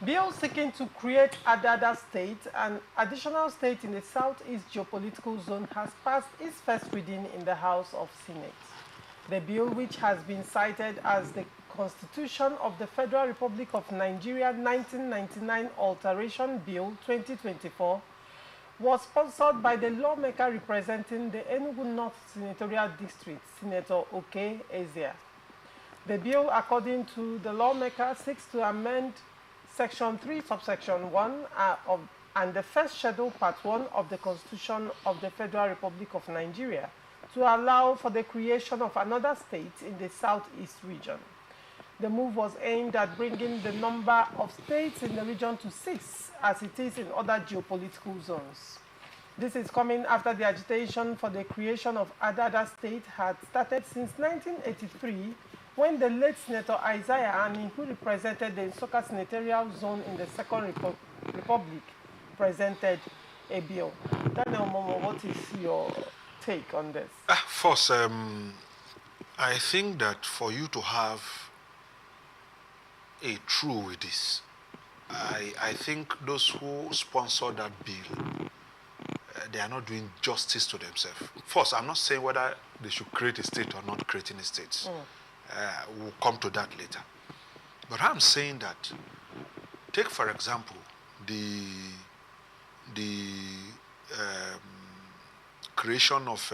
Bill seeking to create Adada State, an additional state in the Southeast geopolitical zone, has passed its first reading in the House of Senate. The bill, which has been cited as the Constitution of the Federal Republic of Nigeria 1999 Alteration Bill 2024, was sponsored by the lawmaker representing the Enugu North Senatorial District, Senator Oke Ezia. The bill, according to the lawmaker, seeks to amend Section 3, subsection 1 and the first schedule, part 1 of the Constitution of the Federal Republic of Nigeria to allow for the creation of another state in the Southeast region. The move was aimed at bringing the number of states in the region to 6, as it is in other geopolitical zones. This is coming after the agitation for the creation of Adada State had started since 1983, when the late Senator Isaiah Ani, who represented the Nsukka Senatorial Zone in the Second Republic, presented a bill. Daniel Momo, what is your take on this? First, I think that for you to have a true with this, I think those who sponsor that bill, they are not doing justice to themselves. First, I'm not saying whether they should create a state or not creating a state. We'll come to that later. But I'm saying that, take for example, the creation of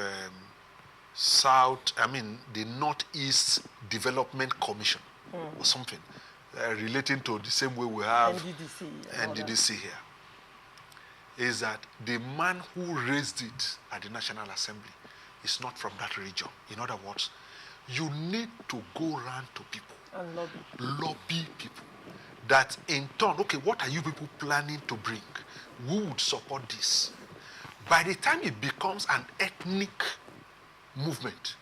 the Northeast Development Commission or something, relating to the same way we have NDDC here, is that the man who raised it at the National Assembly is not from that region. In other words, you need to go around to people and lobby people that in turn, okay, what are you people planning to bring? Who would support this? By the time it becomes an ethnic movement,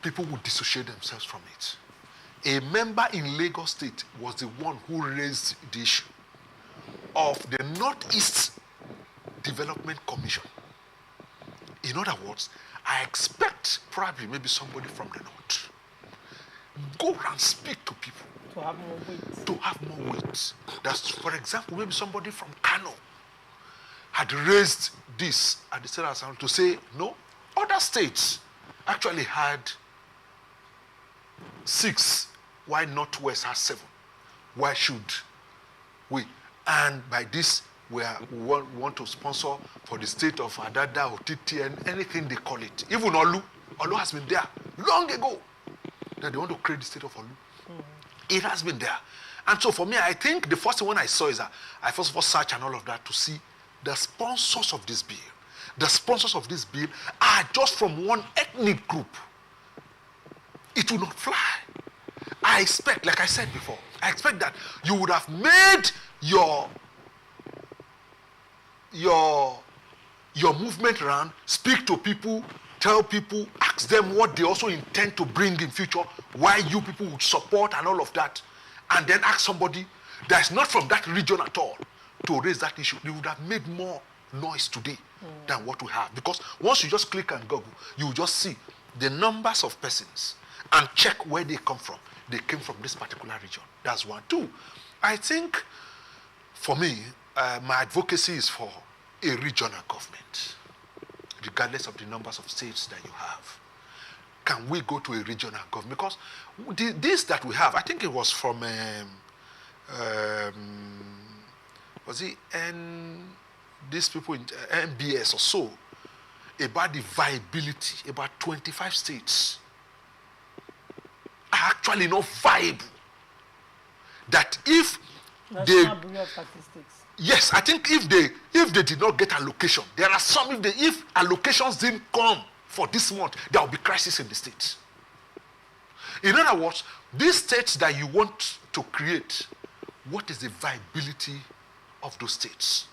people would dissociate themselves from it. A member in Lagos State was the one who raised the issue of the Northeast Development Commission. In other words, I expect probably maybe somebody from the north go and speak to people to have more weight. To have more weight. That's, for example, maybe somebody from Kano had raised this at the State Assembly to say, no, other states actually had 6, why Northwest has 7? Why should we? And by this, we want to sponsor for the state of Adada or TTN, anything they call it. Even Olu has been there long ago. That they want to create the state of Olu. It has been there. And so for me, I think the first one I saw is that I first of all searched and all of that to see the sponsors of this bill. The sponsors of this bill are just from one ethnic group. It will not fly. I expect, like I said before, I expect that you would have made your movement around, speak to people, tell people, ask them what they also intend to bring in future, why you people would support and all of that, and then ask somebody that's not from that region at all to raise that issue. You would have made more noise today than what we have. Because once you just click and Google, you will just see the numbers of persons and check where they come from. They came from this particular region. That's one. 2, I think for me, my advocacy is for a regional government, regardless of the numbers of states that you have. Can we go to a regional government? Because this that we have, I think it was from, was it these people in MBS or so, about the viability, about 25 states are actually not viable. That if National Bureau of Statistics. Yes, I think if they did not get allocation, there are some, if allocations didn't come for this month, there will be crisis in the states. In other words, these states that you want to create, what is the viability of those states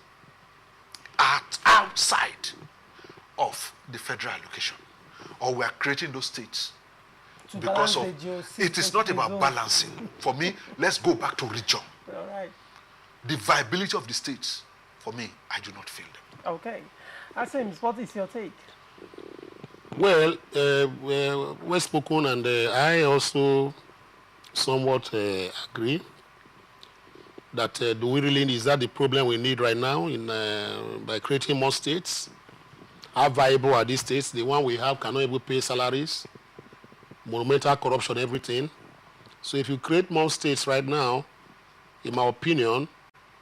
outside of the federal allocation? Or we are creating those states because of it is not about balancing. For me, let's go back to region. All right. The viability of the states, for me, I do not feel them. Okay. Asims, what is your take? Well, well spoken, and I also somewhat agree. that do we really need, is that the problem we need right now by creating more states? How viable are these states? The one we have cannot even pay salaries, monumental corruption, everything. So if you create more states right now, in my opinion,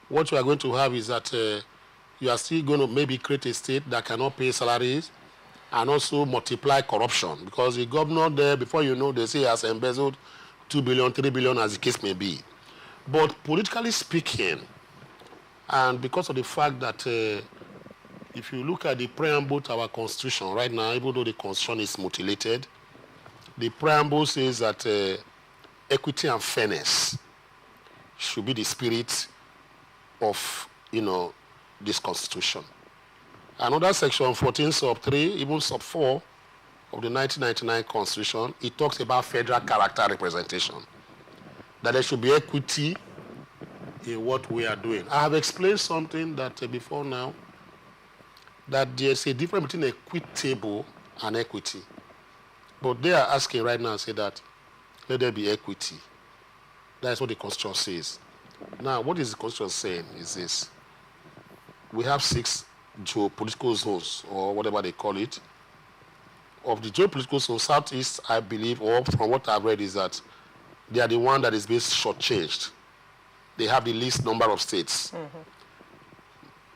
what you are going to have is that you are still going to maybe create a state that cannot pay salaries and also multiply corruption, because the governor there, before you know, they say he has embezzled 2 billion, 3 billion, as the case may be. But politically speaking, and because of the fact that if you look at the preamble to our constitution right now, even though the constitution is mutilated, the preamble says that equity and fairness should be the spirit of, this constitution. Another section 14 sub 3, even sub 4 of the 1999 constitution, it talks about federal character representation, that there should be equity in what we are doing. I have explained something that before now, that there's a difference between equitable and equity. But they are asking right now, say that let there be equity. That's what the Constitution says. Now, what is the Constitution saying is this. We have 6 geopolitical zones, or whatever they call it. Of the geopolitical zones, Southeast, I believe, or from what I've read, is that they are the one that is being shortchanged. They have the least number of states. Mm-hmm.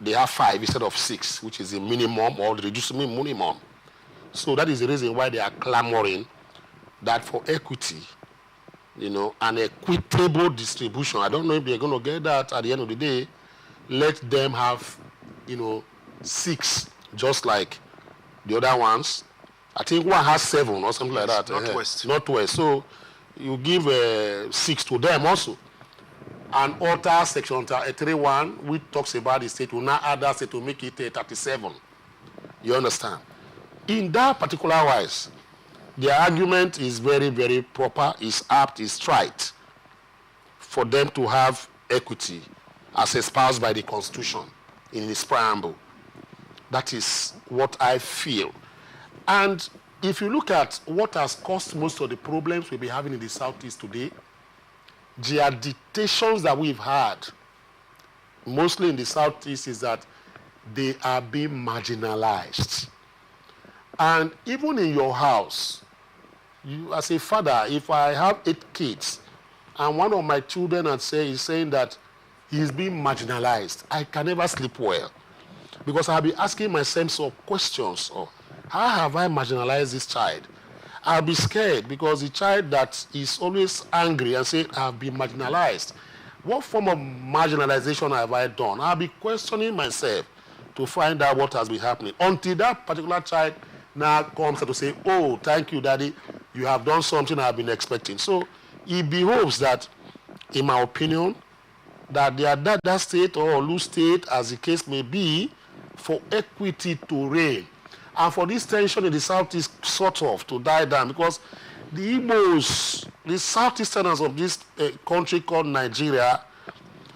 They have 5 instead of 6, which is the minimum or the reduced minimum. So that is the reason why they are clamoring that for equity, an equitable distribution. I don't know if they're going to get that at the end of the day. Let them have, 6, just like the other ones. I think one has 7 or something like that. Northwest. Northwest. So you give 6 to them also. And alter section 31, which talks about the state, will now add that state to make it 37. You understand? In that particular wise, the argument is very, very proper, is apt, is right for them to have equity as espoused by the Constitution in its preamble. That is what I feel. And if you look at what has caused most of the problems we'll be having in the Southeast today, the agitations that we've had, mostly in the Southeast, is that they are being marginalized. And even in your house, you as a father, if I have 8 kids, and one of my children is saying that he's being marginalized, I can never sleep well. Because I'll be asking myself some questions. How have I marginalized this child? I'll be scared because the child that is always angry and say, I've been marginalized. What form of marginalization have I done? I'll be questioning myself to find out what has been happening. Until that particular child now comes to say, oh, thank you, Daddy. You have done something I've been expecting. So it behoves that, in my opinion, that they are that state or loose state, as the case may be, for equity to reign. And for this tension in the Southeast sort of to die down, because the Igbos, the Southeasterners of this country called Nigeria,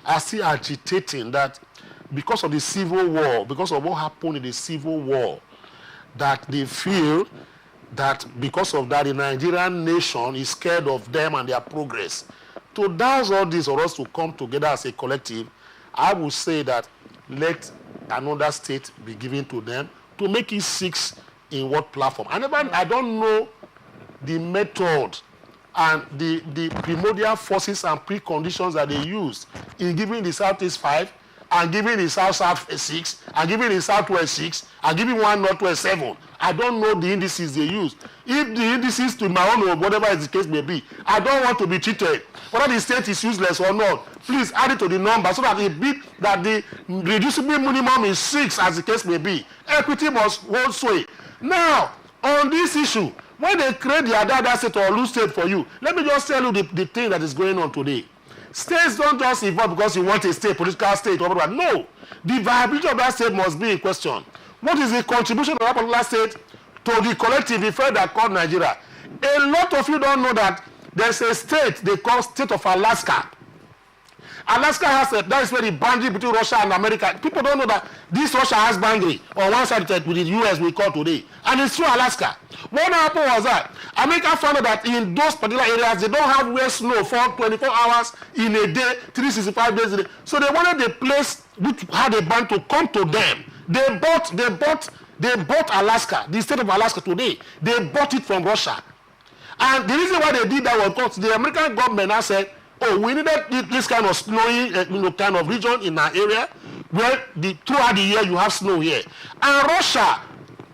are still agitating that because of the civil war, because of what happened in the civil war, that they feel that because of that, the Nigerian nation is scared of them and their progress. To does all this, or us to come together as a collective, I would say that let another state be given to them to make it 6 in what platform. I don't know the method and the primordial forces and preconditions that they use in giving the Southeast 5 and giving the South 6 and giving the Southwest 6 and giving one Northwest 7. I don't know the indices they use. If the indices to my own or whatever is the case may be, I don't want to be cheated. Whether the state is useless or not, please add it to the number so that the reducible minimum is 6 as the case may be. Equity must hold sway. Now, on this issue, when they create the other state or loose state for you, let me just tell you the thing that is going on today. States don't just evolve because you want a state, political state, or whatever. No. The viability of that state must be in question. What is the contribution of that particular state to the collective effect that called Nigeria? A lot of you don't know that there's a state they call State of Alaska. Alaska has that is where the boundary between Russia and America. People don't know that this Russia has boundary on one side with the US we call today. And it's through Alaska. What happened was that America found out that in those particular areas, they don't have where snow for 24 hours in a day, 365 days a day. So they wanted a place which had a band to come to them. They bought Alaska, the state of Alaska today. They bought it from Russia. And the reason why they did that was because the American government now said, oh, we needed this kind of snowy kind of region in our area where throughout the year you have snow here. And Russia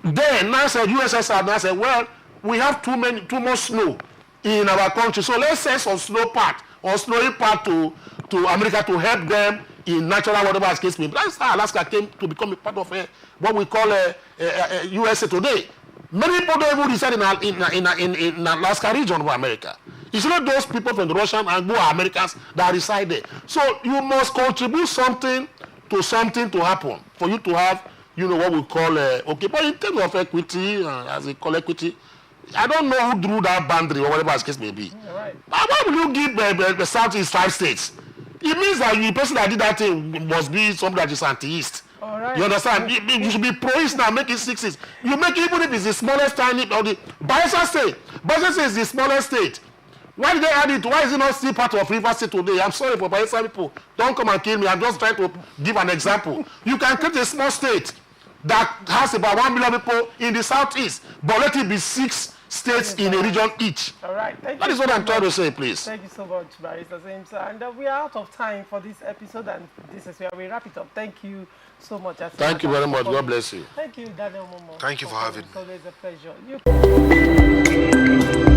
then now said, USSR now said, well, we have too much snow in our country, so let's send some snow part or snowy part to America to help them in natural whatever as case may be. That's how Alaska came to become a part of what we call USA today. Many people don't even reside in Alaska region of America. It's not those people from the Russian and who are Americans that reside there. So you must contribute something to happen for you to have, what we call okay. But in terms of equity, as we call equity, I don't know who drew that boundary or whatever the case may be. Right. But why will you give the Southeast 5 states? It means that the person that did that thing must be somebody that is anti-East. All right. You understand? You should be pro-East now, make it 6s. You make it even if it's the smallest tiny, or the Bayelsa state. Bayelsa state is the smallest state. Why did they add it? Why is it not still part of River State today? I'm sorry for Bayelsa people. Don't come and kill me. I'm just trying to give an example. You can create a small state that has about 1 million people in the Southeast, but let it be 6 states in a region each. All right. That is what I'm trying to say, please. Thank you so much, Barrister James. And we are out of time for this episode, and this is where we wrap it up. Thank you so much. Thank you very much. God bless you. Thank you, Daniel Momo. Thank you for having me. It's always a pleasure.